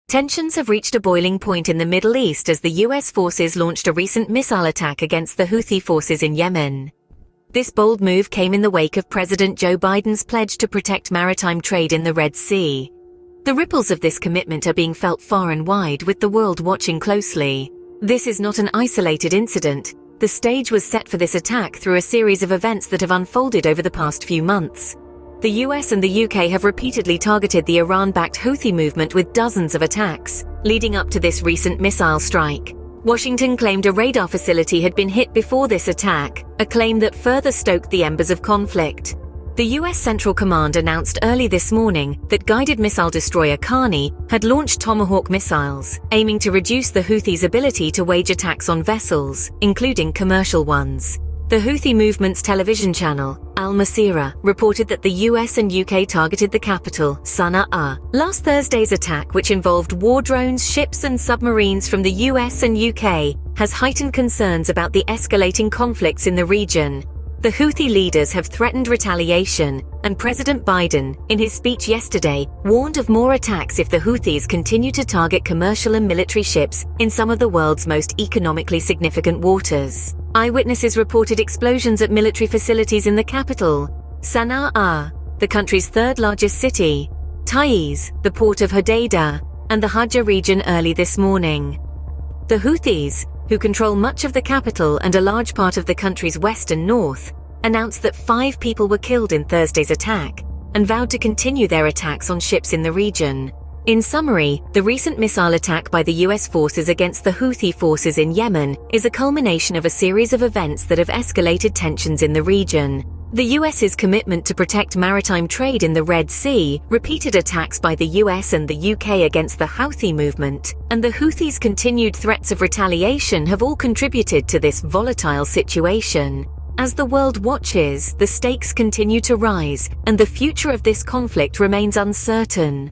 Tensions have reached a boiling point in the Middle East as the US forces launched a recent missile attack against the Houthi forces in Yemen. This bold move came in the wake of President Joe Biden's pledge to protect maritime trade in the Red Sea. The ripples of this commitment are being felt far and wide, with the world watching closely. This is not an isolated incident. The stage was set for this attack through a series of events that have unfolded over the past few months. The US and the UK have repeatedly targeted the Iran-backed Houthi movement with dozens of attacks, leading up to this recent missile strike. Washington claimed a radar facility had been hit before this attack, a claim that further stoked the embers of conflict. The US Central Command announced early this morning that guided missile destroyer Carney had launched Tomahawk missiles, aiming to reduce the Houthis' ability to wage attacks on vessels, including commercial ones. The Houthi movement's television channel, Al Masirah, reported that the US and UK targeted the capital, Sana'a. Last Thursday's attack, which involved war drones, ships and submarines from the US and UK, has heightened concerns about the escalating conflicts in the region. The Houthi leaders have threatened retaliation, and President Biden, in his speech yesterday, warned of more attacks if the Houthis continue to target commercial and military ships in some of the world's most economically significant waters. Eyewitnesses reported explosions at military facilities in the capital, Sana'a, the country's third-largest city, Taiz, the port of Hodeidah, and the Hajj region early this morning. The Houthis, who control much of the capital and a large part of the country's west and north, announced that 5 people were killed in Thursday's attack and vowed to continue their attacks on ships in the region. In summary, the recent missile attack by the US forces against the Houthi forces in Yemen is a culmination of a series of events that have escalated tensions in the region. The US's commitment to protect maritime trade in the Red Sea, repeated attacks by the US and the UK against the Houthi movement, and the Houthis' continued threats of retaliation have all contributed to this volatile situation. As the world watches, the stakes continue to rise, and the future of this conflict remains uncertain.